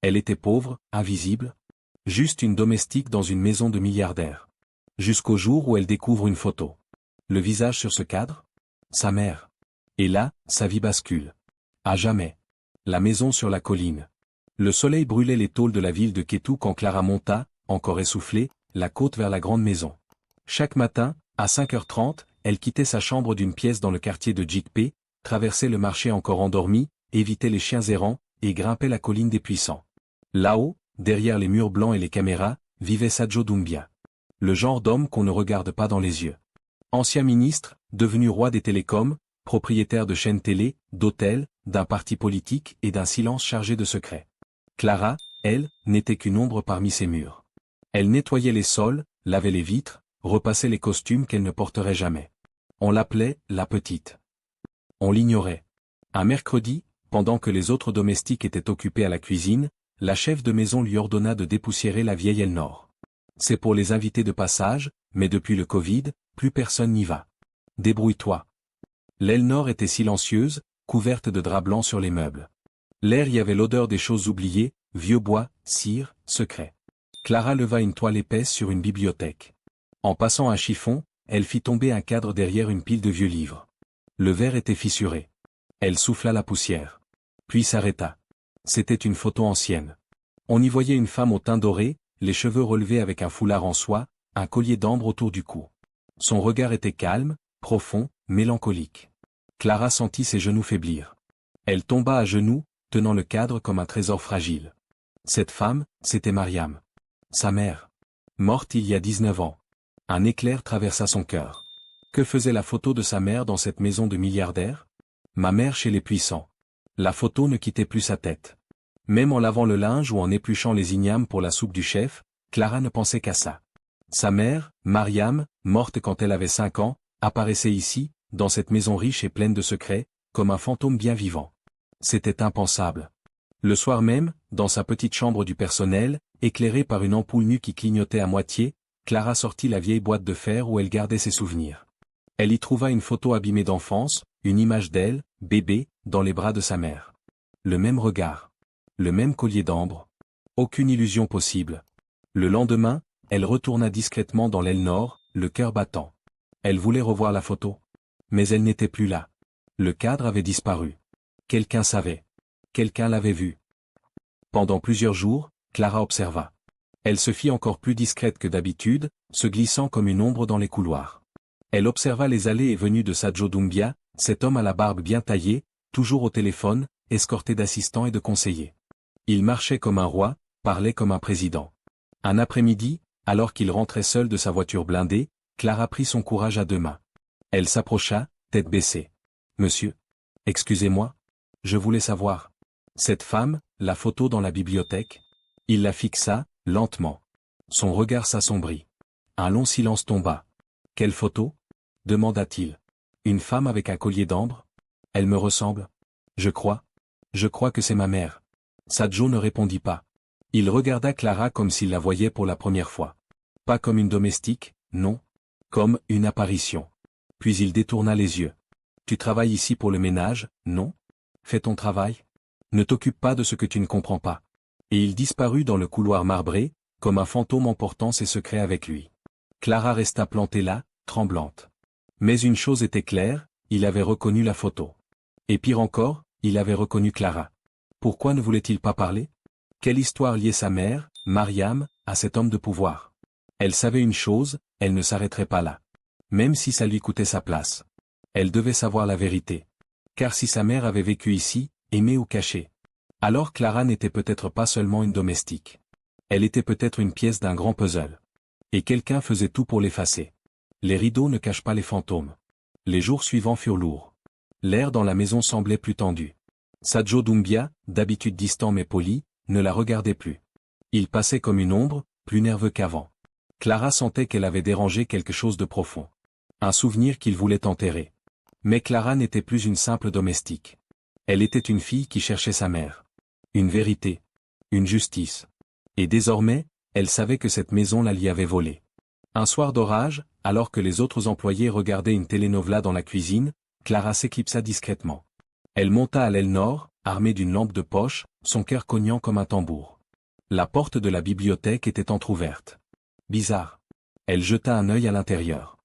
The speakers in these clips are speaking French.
Elle était pauvre, invisible. Juste une domestique dans une maison de milliardaire. Jusqu'au jour où elle découvre une photo. Le visage sur ce cadre? Sa mère. Et là, sa vie bascule. À jamais. La maison sur la colline. Le soleil brûlait les tôles de la ville de Kétou quand Clara monta, encore essoufflée, la côte vers la grande maison. Chaque matin, à 5h30, elle quittait sa chambre d'une pièce dans le quartier de Djikpé, traversait le marché encore endormi, évitait les chiens errants, et grimpait la colline des puissants. Là-haut, derrière les murs blancs et les caméras, vivait Sadjo Doumbia. Le genre d'homme qu'on ne regarde pas dans les yeux. Ancien ministre, devenu roi des télécoms, propriétaire de chaînes télé, d'hôtels, d'un parti politique et d'un silence chargé de secrets. Clara, elle, n'était qu'une ombre parmi ces murs. Elle nettoyait les sols, lavait les vitres, repassait les costumes qu'elle ne porterait jamais. On l'appelait « la petite ». On l'ignorait. Un mercredi, pendant que les autres domestiques étaient occupés à la cuisine, la chef de maison lui ordonna de dépoussiérer la vieille Elnor. C'est pour les invités de passage, mais depuis le Covid, plus personne n'y va. Débrouille-toi. L'Elnor était silencieuse, couverte de draps blancs sur les meubles. L'air y avait l'odeur des choses oubliées, vieux bois, cire, secret. Clara leva une toile épaisse sur une bibliothèque. En passant un chiffon, elle fit tomber un cadre derrière une pile de vieux livres. Le verre était fissuré. Elle souffla la poussière. Puis s'arrêta. C'était une photo ancienne. On y voyait une femme au teint doré, les cheveux relevés avec un foulard en soie, un collier d'ambre autour du cou. Son regard était calme, profond, mélancolique. Clara sentit ses genoux faiblir. Elle tomba à genoux, tenant le cadre comme un trésor fragile. Cette femme, c'était Mariam. Sa mère. Morte il y a 19 ans. Un éclair traversa son cœur. Que faisait la photo de sa mère dans cette maison de milliardaire? Ma mère chez les puissants. La photo ne quittait plus sa tête. Même en lavant le linge ou en épluchant les ignames pour la soupe du chef, Clara ne pensait qu'à ça. Sa mère, Mariam, morte quand elle avait 5 ans, apparaissait ici, dans cette maison riche et pleine de secrets, comme un fantôme bien vivant. C'était impensable. Le soir même, dans sa petite chambre du personnel, éclairée par une ampoule nue qui clignotait à moitié, Clara sortit la vieille boîte de fer où elle gardait ses souvenirs. Elle y trouva une photo abîmée d'enfance, une image d'elle, bébé, dans les bras de sa mère. Le même regard. Le même collier d'ambre. Aucune illusion possible. Le lendemain, elle retourna discrètement dans l'aile nord, le cœur battant. Elle voulait revoir la photo. Mais elle n'était plus là. Le cadre avait disparu. Quelqu'un savait. Quelqu'un l'avait vu. Pendant plusieurs jours, Clara observa. Elle se fit encore plus discrète que d'habitude, se glissant comme une ombre dans les couloirs. Elle observa les allées et venues de Sadjo Doumbia, cet homme à la barbe bien taillée, toujours au téléphone, escorté d'assistants et de conseillers. Il marchait comme un roi, parlait comme un président. Un après-midi, alors qu'il rentrait seul de sa voiture blindée, Clara prit son courage à deux mains. Elle s'approcha, tête baissée. « Monsieur. Excusez-moi. Je voulais savoir. Cette femme, la photo dans la bibliothèque ?» Il la fixa, lentement. Son regard s'assombrit. Un long silence tomba. « Quelle photo ?» demanda-t-il. « Une femme avec un collier d'ambre ? Elle me ressemble ? Je crois que c'est ma mère. » Sadjo ne répondit pas. Il regarda Clara comme s'il la voyait pour la première fois. Pas comme une domestique, non. Comme une apparition. Puis il détourna les yeux. « Tu travailles ici pour le ménage, non ? Fais ton travail. Ne t'occupe pas de ce que tu ne comprends pas. » Et il disparut dans le couloir marbré, comme un fantôme emportant ses secrets avec lui. Clara resta plantée là, tremblante. Mais une chose était claire, il avait reconnu la photo. Et pire encore, il avait reconnu Clara. Pourquoi ne voulait-il pas parler? Quelle histoire liait sa mère, Mariam, à cet homme de pouvoir? Elle savait une chose, elle ne s'arrêterait pas là. Même si ça lui coûtait sa place. Elle devait savoir la vérité. Car si sa mère avait vécu ici, aimée ou cachée, alors Clara n'était peut-être pas seulement une domestique. Elle était peut-être une pièce d'un grand puzzle. Et quelqu'un faisait tout pour l'effacer. Les rideaux ne cachent pas les fantômes. Les jours suivants furent lourds. L'air dans la maison semblait plus tendu. Sadjo Doumbia, d'habitude distant mais poli, ne la regardait plus. Il passait comme une ombre, plus nerveux qu'avant. Clara sentait qu'elle avait dérangé quelque chose de profond. Un souvenir qu'il voulait enterrer. Mais Clara n'était plus une simple domestique. Elle était une fille qui cherchait sa mère. Une vérité. Une justice. Et désormais, elle savait que cette maison la lui avait volée. Un soir d'orage, alors que les autres employés regardaient une telenovela dans la cuisine, Clara s'éclipsa discrètement. Elle monta à l'aile nord, armé d'une lampe de poche, son cœur cognant comme un tambour. La porte de la bibliothèque était entr'ouverte. Bizarre. Elle jeta un œil à l'intérieur.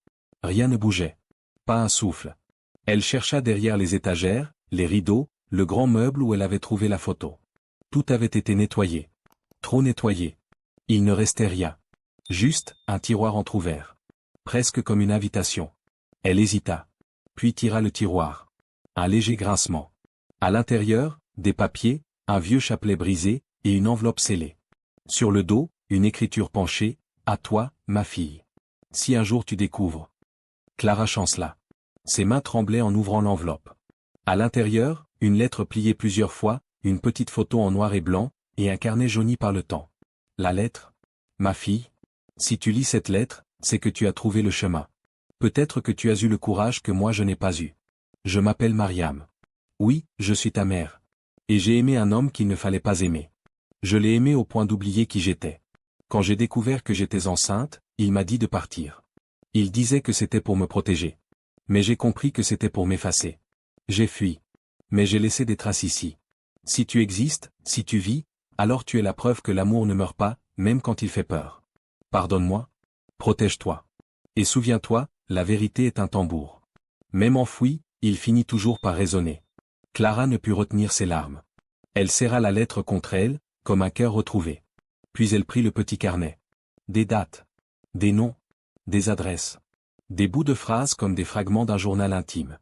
Rien ne bougeait. Pas un souffle. Elle chercha derrière les étagères, les rideaux, le grand meuble où elle avait trouvé la photo. Tout avait été nettoyé. Trop nettoyé. Il ne restait rien. Juste, un tiroir entr'ouvert. Presque comme une invitation. Elle hésita. Puis tira le tiroir. Un léger grincement. À l'intérieur, des papiers, un vieux chapelet brisé, et une enveloppe scellée. Sur le dos, une écriture penchée, « À toi, ma fille. Si un jour tu découvres. » Clara chancela. Ses mains tremblaient en ouvrant l'enveloppe. À l'intérieur, une lettre pliée plusieurs fois, une petite photo en noir et blanc, et un carnet jauni par le temps. La lettre. Ma fille. Si tu lis cette lettre, c'est que tu as trouvé le chemin. Peut-être que tu as eu le courage que moi je n'ai pas eu. Je m'appelle Mariam. Oui, je suis ta mère. Et j'ai aimé un homme qu'il ne fallait pas aimer. Je l'ai aimé au point d'oublier qui j'étais. Quand j'ai découvert que j'étais enceinte, il m'a dit de partir. Il disait que c'était pour me protéger. Mais j'ai compris que c'était pour m'effacer. J'ai fui. Mais j'ai laissé des traces ici. Si tu existes, si tu vis, alors tu es la preuve que l'amour ne meurt pas, même quand il fait peur. Pardonne-moi. Protège-toi. Et souviens-toi, la vérité est un tambour. Même enfoui, il finit toujours par résonner. Clara ne put retenir ses larmes. Elle serra la lettre contre elle, comme un cœur retrouvé. Puis elle prit le petit carnet. Des dates. Des noms. Des adresses. Des bouts de phrases comme des fragments d'un journal intime.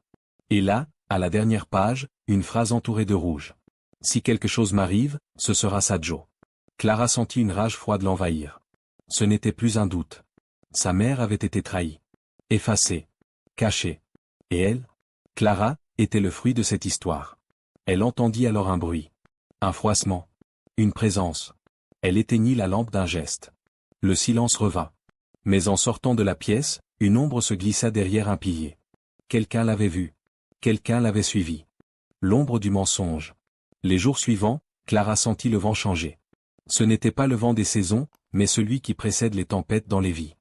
Et là, à la dernière page, une phrase entourée de rouge. Si quelque chose m'arrive, ce sera ça Joe. Clara sentit une rage froide l'envahir. Ce n'était plus un doute. Sa mère avait été trahie. Effacée. Cachée. Et elle, Clara, était le fruit de cette histoire. Elle entendit alors un bruit. Un froissement. Une présence. Elle éteignit la lampe d'un geste. Le silence revint. Mais en sortant de la pièce, une ombre se glissa derrière un pilier. Quelqu'un l'avait vue. Quelqu'un l'avait suivi. L'ombre du mensonge. Les jours suivants, Clara sentit le vent changer. Ce n'était pas le vent des saisons, mais celui qui précède les tempêtes dans les vies.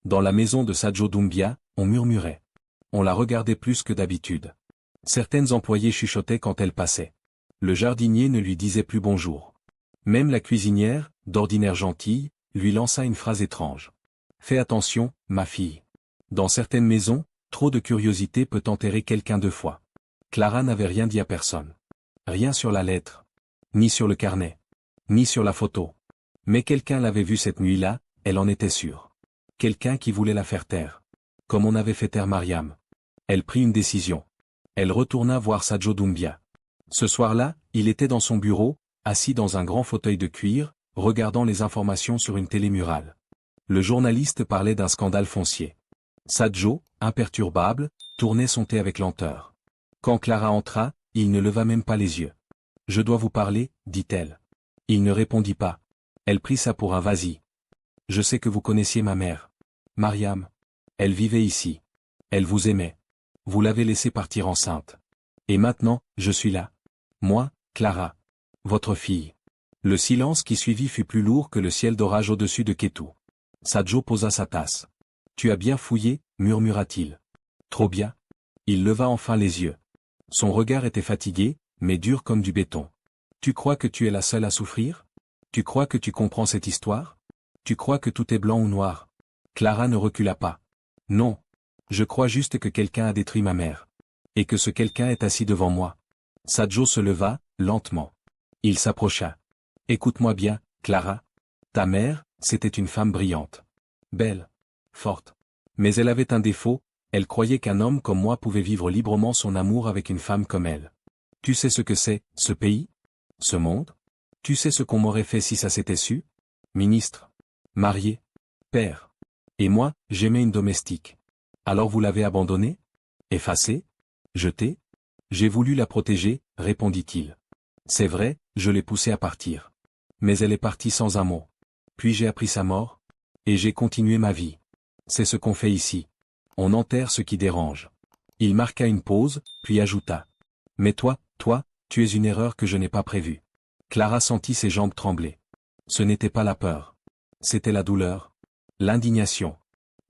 Dans la maison de Sadjo Doumbia, on murmurait. On la regardait plus que d'habitude. Certaines employées chuchotaient quand elle passait. Le jardinier ne lui disait plus bonjour. Même la cuisinière, d'ordinaire gentille, lui lança une phrase étrange. Fais attention, ma fille. Dans certaines maisons, trop de curiosité peut enterrer quelqu'un 2 fois. Clara n'avait rien dit à personne. Rien sur la lettre. Ni sur le carnet. Ni sur la photo. Mais quelqu'un l'avait vue cette nuit-là, elle en était sûre. Quelqu'un qui voulait la faire taire. Comme on avait fait taire Mariam. Elle prit une décision. Elle retourna voir Sadjo Doumbia. Ce soir-là, il était dans son bureau, assis dans un grand fauteuil de cuir, regardant les informations sur une télé murale. Le journaliste parlait d'un scandale foncier. Sadjo, imperturbable, tournait son thé avec lenteur. Quand Clara entra, il ne leva même pas les yeux. « Je dois vous parler, dit-elle. » Il ne répondit pas. Elle prit ça pour un vas-y. « Je sais que vous connaissiez ma mère. Mariam. Elle vivait ici. Elle vous aimait. Vous l'avez laissée partir enceinte. Et maintenant, je suis là. Moi, Clara. Votre fille. » Le silence qui suivit fut plus lourd que le ciel d'orage au-dessus de Kétou. Sadjo posa sa tasse. « Tu as bien fouillé, murmura-t-il. Trop bien. » Il leva enfin les yeux. Son regard était fatigué, mais dur comme du béton. « Tu crois que tu es la seule à souffrir? Tu crois que tu comprends cette histoire? Tu crois que tout est blanc ou noir? » Clara ne recula pas. « Non. Je crois juste que quelqu'un a détruit ma mère. Et que ce quelqu'un est assis devant moi. » Sadjo se leva, lentement. Il s'approcha. « Écoute-moi bien, Clara. Ta mère, c'était une femme brillante. Belle. Forte. Mais elle avait un défaut, elle croyait qu'un homme comme moi pouvait vivre librement son amour avec une femme comme elle. Tu sais ce que c'est, ce pays? Ce monde? Tu sais ce qu'on m'aurait fait si ça s'était su? Ministre. Marié. Père. Et moi, j'aimais une domestique. Alors vous l'avez abandonnée? Effacée? Jetée? J'ai voulu la protéger, répondit-il. C'est vrai, je l'ai poussée à partir. Mais elle est partie sans un mot. Puis j'ai appris sa mort. Et j'ai continué ma vie. C'est ce qu'on fait ici. On enterre ce qui dérange. Il marqua une pause, puis ajouta. Mais toi, tu es une erreur que je n'ai pas prévue. Clara sentit ses jambes trembler. Ce n'était pas la peur. C'était la douleur. L'indignation.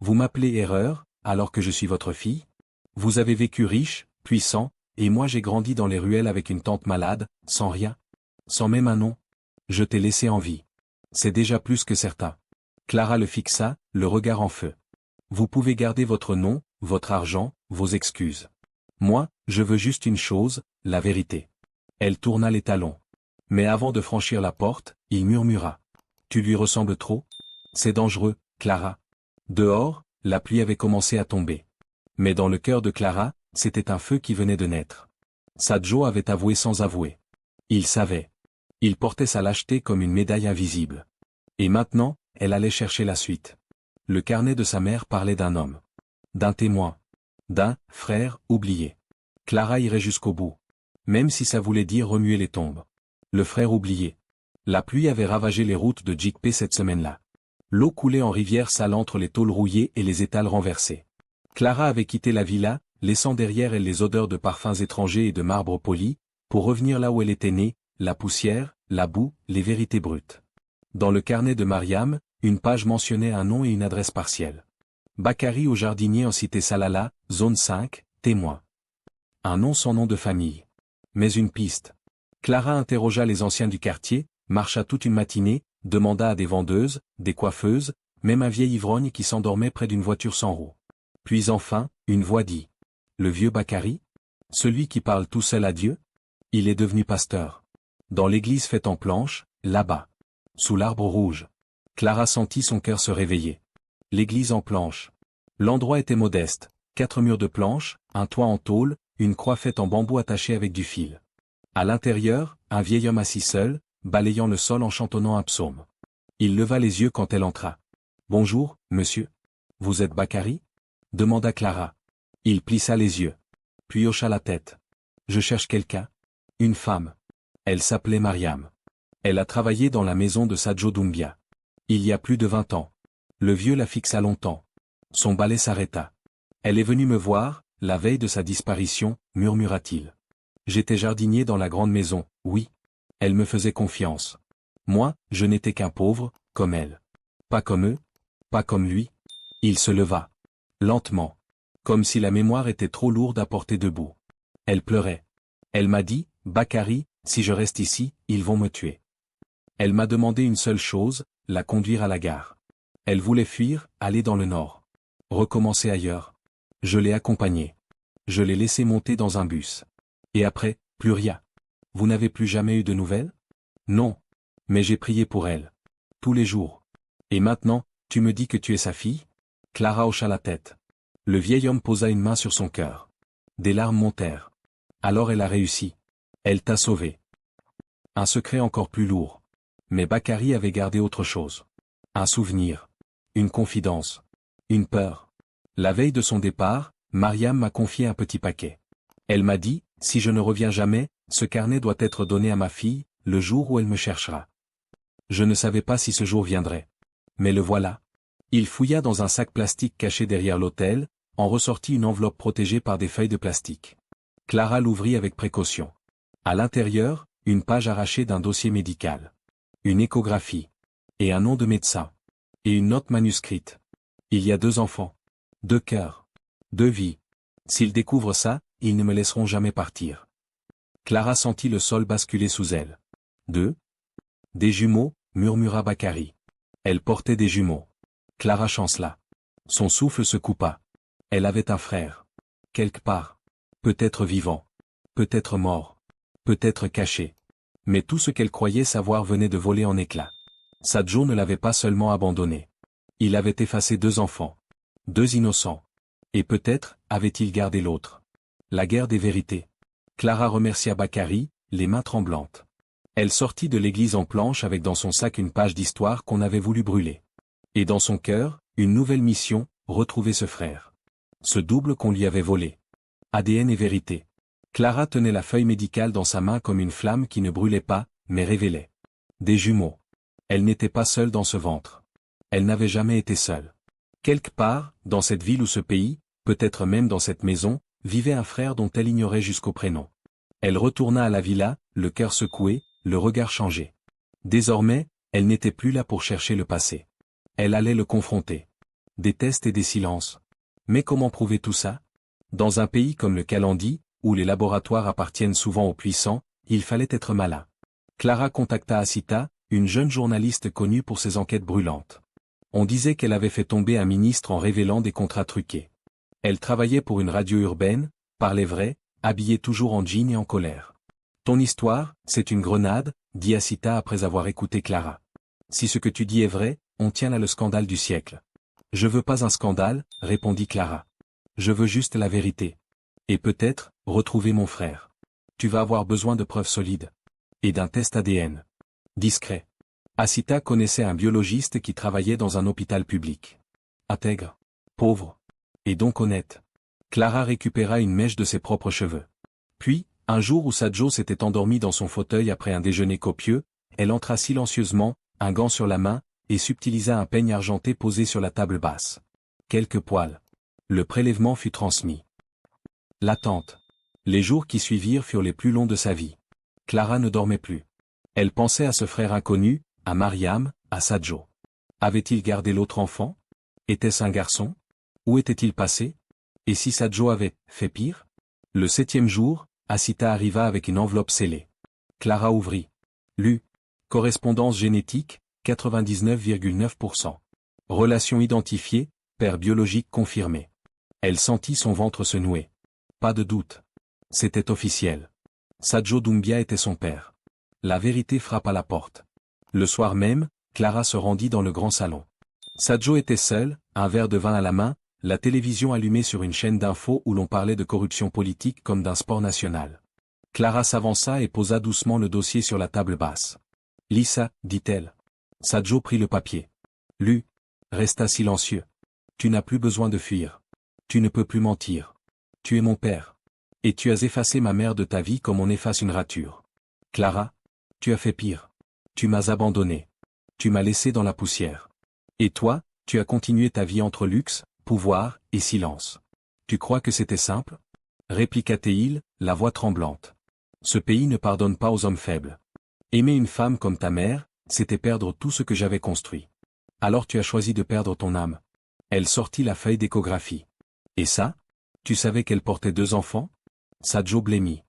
Vous m'appelez erreur, alors que je suis votre fille? Vous avez vécu riche, puissant, et moi j'ai grandi dans les ruelles avec une tante malade, sans rien. Sans même un nom. Je t'ai laissé en vie. C'est déjà plus que certain. Clara le fixa, le regard en feu. Vous pouvez garder votre nom, votre argent, vos excuses. Moi, je veux juste une chose, la vérité. Elle tourna les talons. Mais avant de franchir la porte, il murmura. Tu lui ressembles trop? C'est dangereux, Clara. Dehors, la pluie avait commencé à tomber. Mais dans le cœur de Clara, c'était un feu qui venait de naître. Sadjo avait avoué sans avouer. Il savait. Il portait sa lâcheté comme une médaille invisible. Et maintenant, elle allait chercher la suite. Le carnet de sa mère parlait d'un homme. D'un témoin. D'un frère oublié. Clara irait jusqu'au bout. Même si ça voulait dire remuer les tombes. Le frère oublié. La pluie avait ravagé les routes de Jikpé cette semaine-là. L'eau coulait en rivière sale entre les tôles rouillées et les étals renversés. Clara avait quitté la villa, laissant derrière elle les odeurs de parfums étrangers et de marbre poli, pour revenir là où elle était née, la poussière, la boue, les vérités brutes. Dans le carnet de Mariam, une page mentionnait un nom et une adresse partielle. Bakary au jardinier en cité Salala, zone 5, témoin. Un nom sans nom de famille. Mais une piste. Clara interrogea les anciens du quartier, marcha toute une matinée, demanda à des vendeuses, des coiffeuses, même un vieil ivrogne qui s'endormait près d'une voiture sans roues. Puis enfin, une voix dit. Le vieux Bakary? Celui qui parle tout seul à Dieu? Il est devenu pasteur. Dans l'église faite en planche, là-bas. Sous l'arbre rouge. Clara sentit son cœur se réveiller. L'église en planche. L'endroit était modeste. 4 murs de planche, un toit en tôle, une croix faite en bambou attachée avec du fil. À l'intérieur, un vieil homme assis seul, balayant le sol en chantonnant un psaume. Il leva les yeux quand elle entra. « Bonjour, monsieur. Vous êtes Bakary ?» demanda Clara. Il plissa les yeux. Puis hocha la tête. « Je cherche quelqu'un. Une femme. Elle s'appelait Mariam. Elle a travaillé dans la maison de Sadjo Doumbia. Il y a plus de 20 ans. Le vieux la fixa longtemps. Son balai s'arrêta. Elle est venue me voir, la veille de sa disparition, murmura-t-il. J'étais jardinier dans la grande maison, oui. Elle me faisait confiance. Moi, je n'étais qu'un pauvre, comme elle. Pas comme eux, pas comme lui. Il se leva. Lentement. Comme si la mémoire était trop lourde à porter debout. Elle pleurait. Elle m'a dit, Bakary, si je reste ici, ils vont me tuer. Elle m'a demandé une seule chose, la conduire à la gare. Elle voulait fuir, aller dans le nord. Recommencer ailleurs. Je l'ai accompagnée. Je l'ai laissée monter dans un bus. Et après, plus rien. Vous n'avez plus jamais eu de nouvelles? Non. Mais j'ai prié pour elle. Tous les jours. Et maintenant, tu me dis que tu es sa fille? Clara hocha la tête. Le vieil homme posa une main sur son cœur. Des larmes montèrent. Alors elle a réussi. Elle t'a sauvé. Un secret encore plus lourd. Mais Bakary avait gardé autre chose. Un souvenir. Une confidence. Une peur. La veille de son départ, Mariam m'a confié un petit paquet. Elle m'a dit, si je ne reviens jamais, ce carnet doit être donné à ma fille, le jour où elle me cherchera. Je ne savais pas si ce jour viendrait. Mais le voilà. Il fouilla dans un sac plastique caché derrière l'autel, en ressortit une enveloppe protégée par des feuilles de plastique. Clara l'ouvrit avec précaution. À l'intérieur, une page arrachée d'un dossier médical. Une échographie. Et un nom de médecin. Et une note manuscrite. Il y a 2 enfants. 2 cœurs. 2 vies. S'ils découvrent ça, ils ne me laisseront jamais partir. Clara sentit le sol basculer sous elle. 2. Des jumeaux, murmura Bakary. Elle portait des jumeaux. Clara chancela. Son souffle se coupa. Elle avait un frère. Quelque part. Peut-être vivant. Peut-être mort. Peut-être caché. Mais tout ce qu'elle croyait savoir venait de voler en éclats. Sadjo ne l'avait pas seulement abandonnée. Il avait effacé 2 enfants. 2 innocents. Et peut-être, avait-il gardé l'autre. La guerre des vérités. Clara remercia Bakary, les mains tremblantes. Elle sortit de l'église en planche avec dans son sac une page d'histoire qu'on avait voulu brûler. Et dans son cœur, une nouvelle mission, retrouver ce frère. Ce double qu'on lui avait volé. ADN et vérité. Clara tenait la feuille médicale dans sa main comme une flamme qui ne brûlait pas, mais révélait. Des jumeaux. Elle n'était pas seule dans ce ventre. Elle n'avait jamais été seule. Quelque part, dans cette ville ou ce pays, peut-être même dans cette maison, vivait un frère dont elle ignorait jusqu'au prénom. Elle retourna à la villa, le cœur secoué, le regard changé. Désormais, elle n'était plus là pour chercher le passé. Elle allait le confronter. Des tests et des silences. Mais comment prouver tout ça? Dans un pays comme le Kalandi, où les laboratoires appartiennent souvent aux puissants, il fallait être malin. Clara contacta Asita, une jeune journaliste connue pour ses enquêtes brûlantes. On disait qu'elle avait fait tomber un ministre en révélant des contrats truqués. Elle travaillait pour une radio urbaine, parlait vrai, habillée toujours en jean et en colère. Ton histoire, c'est une grenade, dit Asita après avoir écouté Clara. Si ce que tu dis est vrai, on tient là le scandale du siècle. Je veux pas un scandale, répondit Clara. Je veux juste la vérité. Et peut-être, retrouver mon frère. Tu vas avoir besoin de preuves solides. Et d'un test ADN. Discret. Asita connaissait un biologiste qui travaillait dans un hôpital public. Intègre. Pauvre. Et donc honnête. Clara récupéra une mèche de ses propres cheveux. Puis, un jour où Sadjo s'était endormie dans son fauteuil après un déjeuner copieux, elle entra silencieusement, un gant sur la main, et subtilisa un peigne argenté posé sur la table basse. Quelques poils. Le prélèvement fut transmis. L'attente. Les jours qui suivirent furent les plus longs de sa vie. Clara ne dormait plus. Elle pensait à ce frère inconnu, à Mariam, à Sadjo. Avait-il gardé l'autre enfant? Était-ce un garçon? Où était-il passé? Et si Sadjo avait fait pire? Le 7e jour, Asita arriva avec une enveloppe scellée. Clara ouvrit. Lut. Correspondance génétique, 99,9%. Relation identifiée, père biologique confirmé. Elle sentit son ventre se nouer. Pas de doute. C'était officiel. Sadjo Doumbia était son père. La vérité frappe à la porte. Le soir même, Clara se rendit dans le grand salon. Sadjo était seul, un verre de vin à la main, la télévision allumée sur une chaîne d'infos où l'on parlait de corruption politique comme d'un sport national. Clara s'avança et posa doucement le dossier sur la table basse. « Lis ça, dit-elle. Sadjo prit le papier. Lut. Resta silencieux. Tu n'as plus besoin de fuir. Tu ne peux plus mentir. Tu es mon père. Et tu as effacé ma mère de ta vie comme on efface une rature. Clara, tu as fait pire. Tu m'as abandonné. Tu m'as laissé dans la poussière. Et toi, tu as continué ta vie entre luxe, pouvoir et silence. Tu crois que c'était simple? Répliqua Théil, la voix tremblante. Ce pays ne pardonne pas aux hommes faibles. Aimer une femme comme ta mère, c'était perdre tout ce que j'avais construit. Alors tu as choisi de perdre ton âme. Elle sortit la feuille d'échographie. Et ça? Tu savais qu'elle portait 2 enfants? Sadjo blêmit.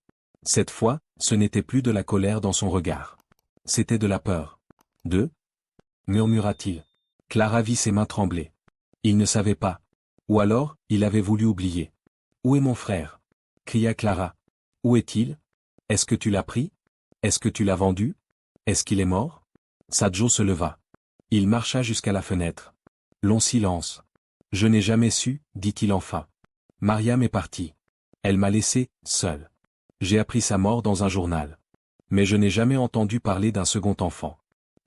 Cette fois, ce n'était plus de la colère dans son regard. C'était de la peur. « 2 » murmura-t-il. Clara vit ses mains trembler. Il ne savait pas. Ou alors, il avait voulu oublier. « Où est mon frère » cria Clara. « Où est-il? Est-ce que tu l'as pris? Est-ce que tu l'as vendu? Est-ce qu'il est mort » Sadjo se leva. Il marcha jusqu'à la fenêtre. Long silence. « Je n'ai jamais su, dit-il enfin. Mariam est partie. Elle m'a laissé, seule. J'ai appris sa mort dans un journal. Mais je n'ai jamais entendu parler d'un second enfant.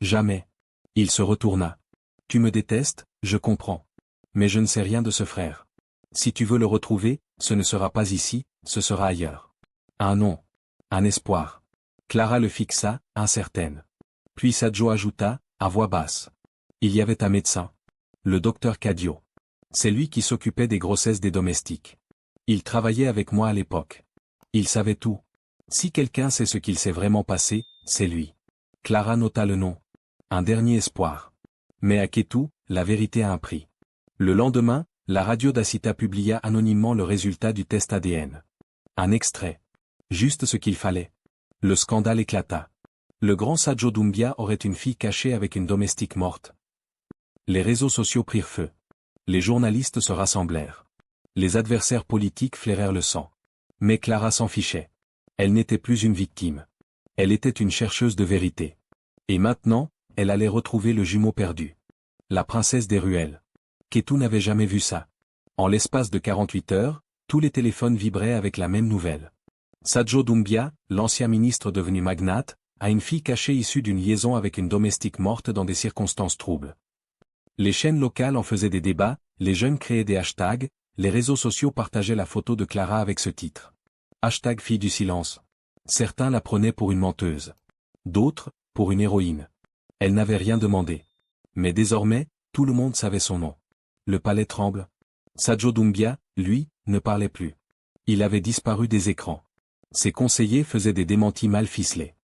Jamais. » Il se retourna. « Tu me détestes, je comprends. Mais je ne sais rien de ce frère. Si tu veux le retrouver, ce ne sera pas ici, ce sera ailleurs. » Un nom. Un espoir. Clara le fixa, incertaine. Puis Sadjo ajouta, à voix basse. « Il y avait un médecin. Le docteur Cadio. C'est lui qui s'occupait des grossesses des domestiques. Il travaillait avec moi à l'époque. Il savait tout. Si quelqu'un sait ce qu'il s'est vraiment passé, c'est lui. » Clara nota le nom. Un dernier espoir. Mais à Kétou, la vérité a un prix. Le lendemain, la radio d'Asita publia anonymement le résultat du test ADN. Un extrait. Juste ce qu'il fallait. Le scandale éclata. Le grand Sadjo Doumbia aurait une fille cachée avec une domestique morte. Les réseaux sociaux prirent feu. Les journalistes se rassemblèrent. Les adversaires politiques flairèrent le sang. Mais Clara s'en fichait. Elle n'était plus une victime. Elle était une chercheuse de vérité. Et maintenant, elle allait retrouver le jumeau perdu. La princesse des ruelles. Kétou n'avait jamais vu ça. En l'espace de 48 heures, tous les téléphones vibraient avec la même nouvelle. Sadjo Doumbia, l'ancien ministre devenu magnate, a une fille cachée issue d'une liaison avec une domestique morte dans des circonstances troubles. Les chaînes locales en faisaient des débats, les jeunes créaient des hashtags, les réseaux sociaux partageaient la photo de Clara avec ce titre. Hashtag fille du silence. Certains la prenaient pour une menteuse. D'autres, pour une héroïne. Elle n'avait rien demandé. Mais désormais, tout le monde savait son nom. Le palais tremble. Sadjo Doumbia, lui, ne parlait plus. Il avait disparu des écrans. Ses conseillers faisaient des démentis mal ficelés.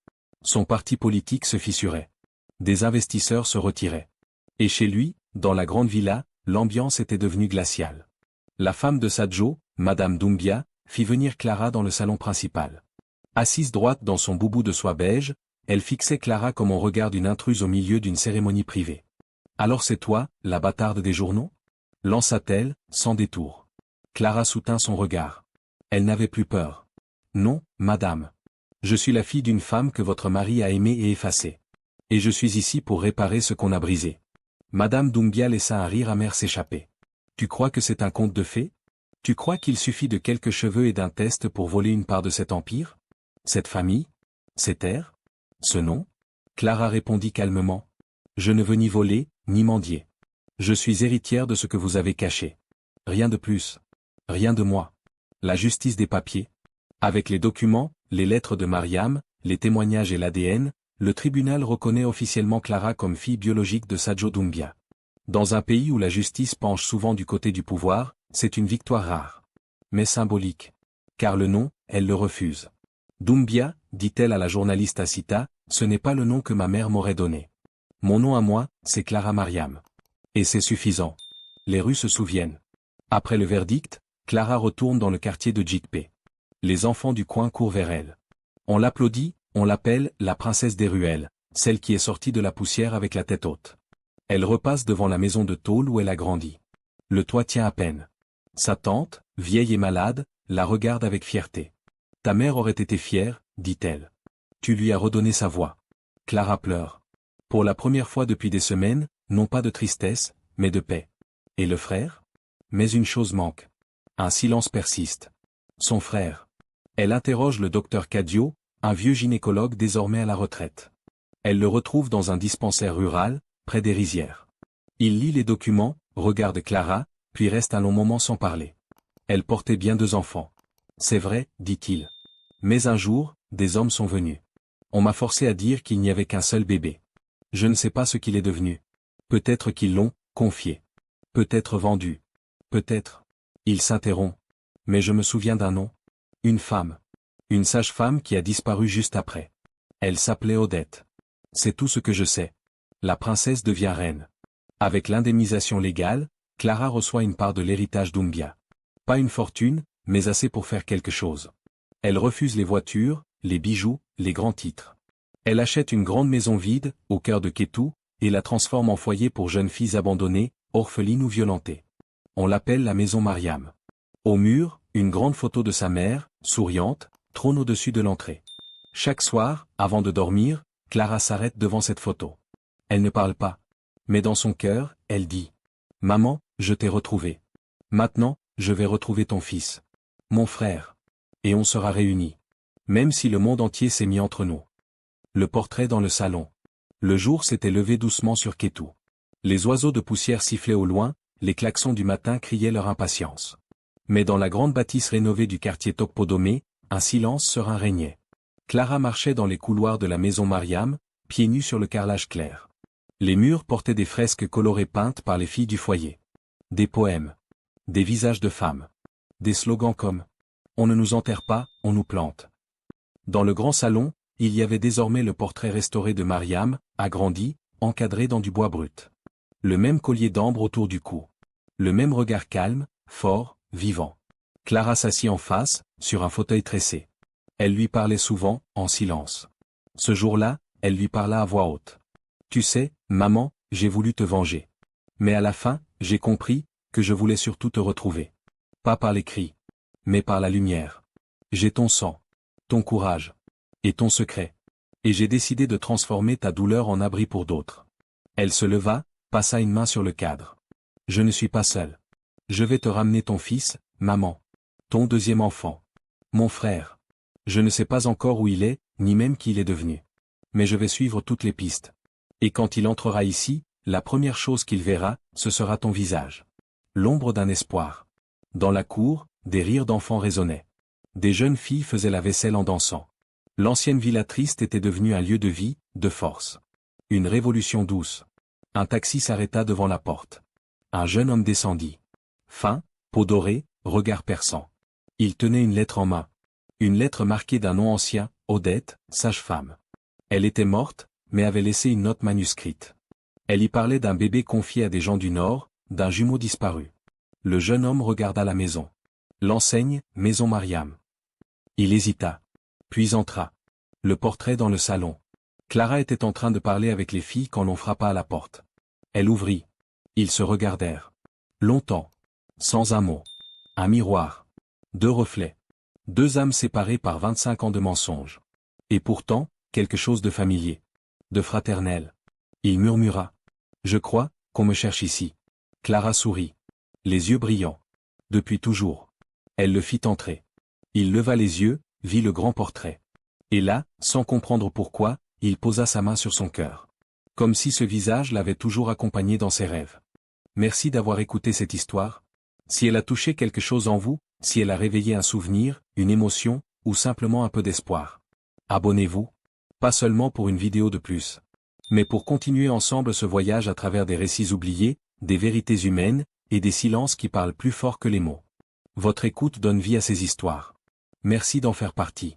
Son parti politique se fissurait. Des investisseurs se retiraient. Et chez lui, dans la grande villa, l'ambiance était devenue glaciale. La femme de Sadjo, Madame Doumbia, fit venir Clara dans le salon principal. Assise droite dans son boubou de soie beige, elle fixait Clara comme on regarde une intruse au milieu d'une cérémonie privée. « Alors c'est toi, la bâtarde des journaux ?» lança-t-elle, sans détour. Clara soutint son regard. Elle n'avait plus peur. « Non, madame. Je suis la fille d'une femme que votre mari a aimée et effacée. Et je suis ici pour réparer ce qu'on a brisé. » Madame Doumbia laissa un rire amer s'échapper. « Tu crois que c'est un conte de fées? Tu crois qu'il suffit de quelques cheveux et d'un test pour voler une part de cet empire? Cette famille? Ces terres? Ce nom ?» Clara répondit calmement. « Je ne veux ni voler, ni mendier. Je suis héritière de ce que vous avez caché. Rien de plus. Rien de moi. La justice des papiers. Avec les documents, les lettres de Mariam, les témoignages et l'ADN, le tribunal reconnaît officiellement Clara comme fille biologique de Sadjo Doumbia. Dans un pays où la justice penche souvent du côté du pouvoir, c'est une victoire rare. Mais symbolique. Car le nom, elle le refuse. Doumbia, dit-elle à la journaliste Asita, ce n'est pas le nom que ma mère m'aurait donné. Mon nom à moi, c'est Clara Mariam. Et c'est suffisant. Les rues se souviennent. Après le verdict, Clara retourne dans le quartier de Djikpé. Les enfants du coin courent vers elle. On l'applaudit, on l'appelle la princesse des ruelles, celle qui est sortie de la poussière avec la tête haute. Elle repasse devant la maison de tôle où elle a grandi. Le toit tient à peine. Sa tante, vieille et malade, la regarde avec fierté. Ta mère aurait été fière, dit-elle. Tu lui as redonné sa voix. Clara pleure. Pour la première fois depuis des semaines, non pas de tristesse, mais de paix. Et le frère? Mais une chose manque. Un silence persiste. Son frère. Elle interroge le docteur Cadio, un vieux gynécologue désormais à la retraite. Elle le retrouve dans un dispensaire rural, près des rizières. Il lit les documents, regarde Clara, puis reste un long moment sans parler. Elle portait bien 2 enfants. C'est vrai, dit-il. Mais un jour, des hommes sont venus. On m'a forcé à dire qu'il n'y avait qu'un seul bébé. Je ne sais pas ce qu'il est devenu. Peut-être qu'ils l'ont confié. Peut-être vendu. Peut-être. Il s'interrompt. Mais je me souviens d'un nom. Une femme. Une sage-femme qui a disparu juste après. Elle s'appelait Odette. C'est tout ce que je sais. La princesse devient reine. Avec l'indemnisation légale, Clara reçoit une part de l'héritage Doumbia. Pas une fortune, mais assez pour faire quelque chose. Elle refuse les voitures, les bijoux, les grands titres. Elle achète une grande maison vide, au cœur de Kétou, et la transforme en foyer pour jeunes filles abandonnées, orphelines ou violentées. On l'appelle la maison Mariam. Au mur, une grande photo de sa mère, souriante, trône au-dessus de l'entrée. Chaque soir, avant de dormir, Clara s'arrête devant cette photo. Elle ne parle pas. Mais dans son cœur, elle dit « Maman, je t'ai retrouvé. Maintenant, je vais retrouver ton fils. Mon frère. Et on sera réunis. Même si le monde entier s'est mis entre nous. » Le portrait dans le salon. Le jour s'était levé doucement sur Kétou. Les oiseaux de poussière sifflaient au loin, les klaxons du matin criaient leur impatience. Mais dans la grande bâtisse rénovée du quartier Tokpodomé, un silence serein régnait. Clara marchait dans les couloirs de la maison Mariam, pieds nus sur le carrelage clair. Les murs portaient des fresques colorées peintes par les filles du foyer. Des poèmes. Des visages de femmes. Des slogans comme « On ne nous enterre pas, on nous plante ». Dans le grand salon, il y avait désormais le portrait restauré de Mariam, agrandi, encadré dans du bois brut. Le même collier d'ambre autour du cou. Le même regard calme, fort, vivant. Clara s'assit en face, sur un fauteuil tressé. Elle lui parlait souvent, en silence. Ce jour-là, elle lui parla à voix haute. « Tu sais, maman, j'ai voulu te venger. Mais à la fin, j'ai compris que je voulais surtout te retrouver. Pas par les cris, mais par la lumière. J'ai ton sang, ton courage, et ton secret. Et j'ai décidé de transformer ta douleur en abri pour d'autres. » Elle se leva, passa une main sur le cadre. « Je ne suis pas seule. Je vais te ramener ton fils, maman. Ton 2e enfant. Mon frère. Je ne sais pas encore où il est, ni même qui il est devenu. Mais je vais suivre toutes les pistes. Et quand il entrera ici, la première chose qu'il verra, ce sera ton visage. » L'ombre d'un espoir. Dans la cour, des rires d'enfants résonnaient. Des jeunes filles faisaient la vaisselle en dansant. L'ancienne villa triste était devenue un lieu de vie, de force. Une révolution douce. Un taxi s'arrêta devant la porte. Un jeune homme descendit. Fin, peau dorée, regard perçant. Il tenait une lettre en main. Une lettre marquée d'un nom ancien, Odette, sage-femme. Elle était morte, mais avait laissé une note manuscrite. Elle y parlait d'un bébé confié à des gens du Nord, d'un jumeau disparu. Le jeune homme regarda la maison. L'enseigne, Maison Mariam. Il hésita. Puis entra. Le portrait dans le salon. Clara était en train de parler avec les filles quand l'on frappa à la porte. Elle ouvrit. Ils se regardèrent. Longtemps. Sans un mot. Un miroir. Deux reflets. Deux âmes séparées par 25 ans de mensonges. Et pourtant, quelque chose de familier. De fraternel. Il murmura. Je crois qu'on me cherche ici. Clara sourit. Les yeux brillants. Depuis toujours. Elle le fit entrer. Il leva les yeux, vit le grand portrait. Et là, sans comprendre pourquoi, il posa sa main sur son cœur. Comme si ce visage l'avait toujours accompagné dans ses rêves. Merci d'avoir écouté cette histoire. Si elle a touché quelque chose en vous, si elle a réveillé un souvenir, une émotion, ou simplement un peu d'espoir. Abonnez-vous. Pas seulement pour une vidéo de plus. Mais pour continuer ensemble ce voyage à travers des récits oubliés, des vérités humaines, et des silences qui parlent plus fort que les mots. Votre écoute donne vie à ces histoires. Merci d'en faire partie.